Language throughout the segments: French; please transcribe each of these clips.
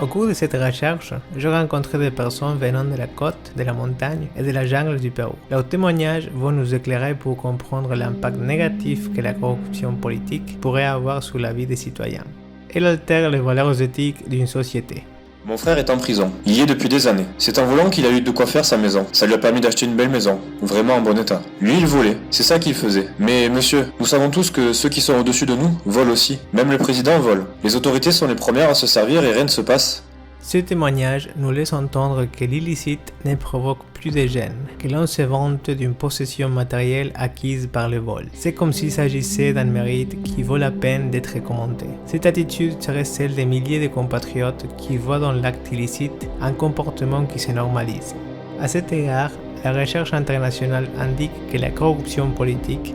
Au cours de cette recherche, j'ai rencontré des personnes venant de la côte, de la montagne et de la jungle du Pérou. Leurs témoignages vont nous éclairer pour comprendre l'impact négatif que la corruption politique pourrait avoir sur la vie des citoyens. Elle altère les valeurs éthiques d'une société. Mon frère est en prison. Il y est depuis des années. C'est en volant qu'il a eu de quoi faire sa maison. Ça lui a permis d'acheter une belle maison, vraiment en bon état. Lui, il volait. C'est ça qu'il faisait. Mais monsieur, nous savons tous que ceux qui sont au-dessus de nous volent aussi. Même le président vole. Les autorités sont les premières à se servir et rien ne se passe. Ce témoignage nous laisse entendre que l'illicite ne provoque plus de gêne, que l'on se vante d'une possession matérielle acquise par le vol. C'est comme s'il s'agissait d'un mérite qui vaut la peine d'être commenté. Cette attitude serait celle des milliers de compatriotes qui voient dans l'acte illicite un comportement qui se normalise. À cet égard, la recherche internationale indique que la corruption politique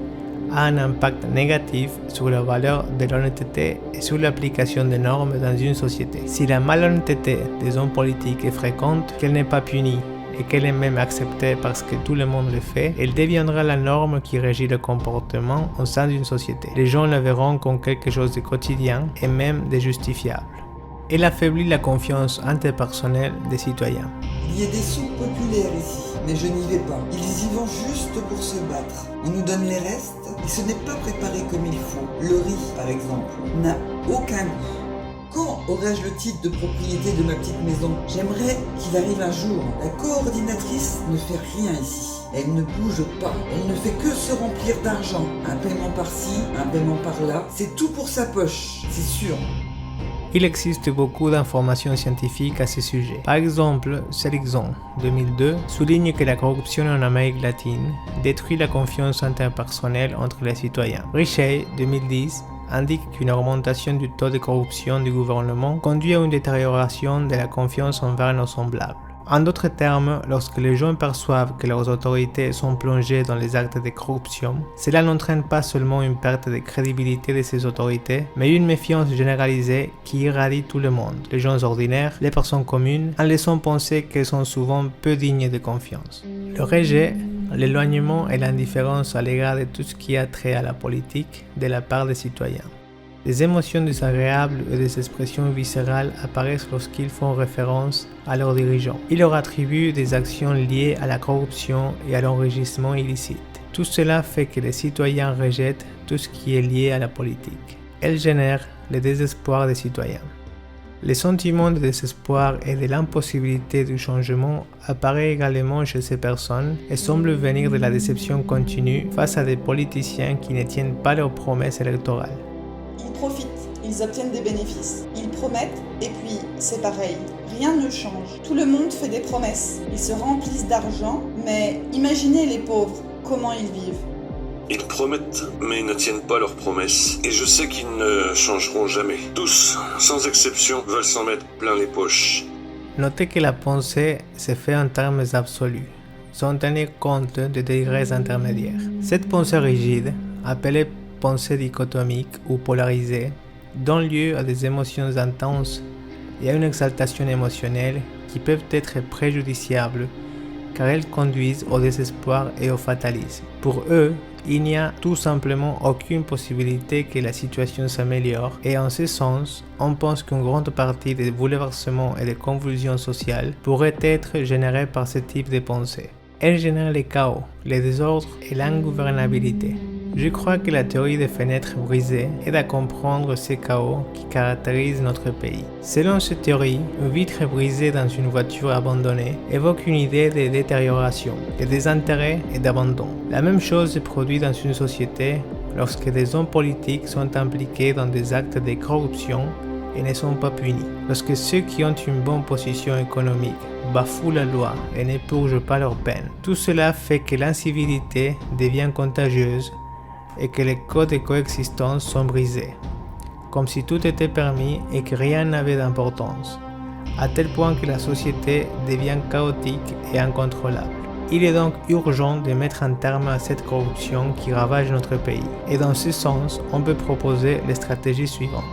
a un impact négatif sur la valeur de l'honnêteté et sur l'application des normes dans une société. Si la malhonnêteté des hommes politiques est fréquente, qu'elle n'est pas punie et qu'elle est même acceptée parce que tout le monde le fait, elle deviendra la norme qui régit le comportement au sein d'une société. Les gens la verront comme quelque chose de quotidien et même de justifiable. Elle affaiblit la confiance interpersonnelle des citoyens. Il y a des sous populaires ici, mais je n'y vais pas. Ils y vont juste pour se battre. On nous donne les restes et ce n'est pas préparé comme il faut. Le riz, par exemple, n'a aucun goût. Quand aurai-je le titre de propriété de ma petite maison? J'aimerais qu'il arrive un jour. La coordinatrice ne fait rien ici. Elle ne bouge pas. Elle ne fait que se remplir d'argent. Un paiement par-ci, un paiement par-là. C'est tout pour sa poche, c'est sûr. Il existe beaucoup d'informations scientifiques à ce sujet. Par exemple, Seligson, 2002, souligne que la corruption en Amérique latine détruit la confiance interpersonnelle entre les citoyens. Richey, 2010, indique qu'une augmentation du taux de corruption du gouvernement conduit à une détérioration de la confiance envers nos semblables. En d'autres termes, lorsque les gens perçoivent que leurs autorités sont plongées dans les actes de corruption, cela n'entraîne pas seulement une perte de crédibilité de ces autorités, mais une méfiance généralisée qui irradie tout le monde, les gens ordinaires, les personnes communes, en laissant penser qu'elles sont souvent peu dignes de confiance. Le rejet, l'éloignement et l'indifférence à l'égard de tout ce qui a trait à la politique de la part des citoyens. Des émotions désagréables et des expressions viscérales apparaissent lorsqu'ils font référence à leurs dirigeants. Ils leur attribuent des actions liées à la corruption et à l'enrichissement illicite. Tout cela fait que les citoyens rejettent tout ce qui est lié à la politique. Elle génère le désespoir des citoyens. Le sentiment de désespoir et de l'impossibilité du changement apparaît également chez ces personnes et semble venir de la déception continue face à des politiciens qui ne tiennent pas leurs promesses électorales. Ils profitent, ils obtiennent des bénéfices, ils promettent et puis c'est pareil, rien ne change. Tout le monde fait des promesses, ils se remplissent d'argent, mais imaginez les pauvres, comment ils vivent. Ils promettent, mais ils ne tiennent pas leurs promesses. Et je sais qu'ils ne changeront jamais. Tous, sans exception, veulent s'en mettre plein les poches. Notez que la pensée se fait en termes absolus, sans tenir compte des degrés intermédiaires. Cette pensée rigide, appelée pensée dichotomique ou polarisée, donne lieu à des émotions intenses et à une exaltation émotionnelle qui peuvent être préjudiciables car elles conduisent au désespoir et au fatalisme. Pour eux, il n'y a tout simplement aucune possibilité que la situation s'améliore et en ce sens, on pense qu'une grande partie des bouleversements et des convulsions sociales pourraient être générés par ce type de pensée. Elles génèrent le chaos, le désordre et l'ingouvernabilité. Je crois que la théorie des fenêtres brisées aide à comprendre ce chaos qui caractérise notre pays. Selon cette théorie, une vitre brisée dans une voiture abandonnée évoque une idée de détérioration, de désintérêt et d'abandon. La même chose se produit dans une société lorsque des hommes politiques sont impliqués dans des actes de corruption et ne sont pas punis. Lorsque ceux qui ont une bonne position économique bafouent la loi et ne purgent pas leurs peines. Tout cela fait que l'incivilité devient contagieuse et que les codes de coexistence sont brisés, comme si tout était permis et que rien n'avait d'importance, à tel point que la société devient chaotique et incontrôlable. Il est donc urgent de mettre un terme à cette corruption qui ravage notre pays. Et dans ce sens, on peut proposer les stratégies suivantes.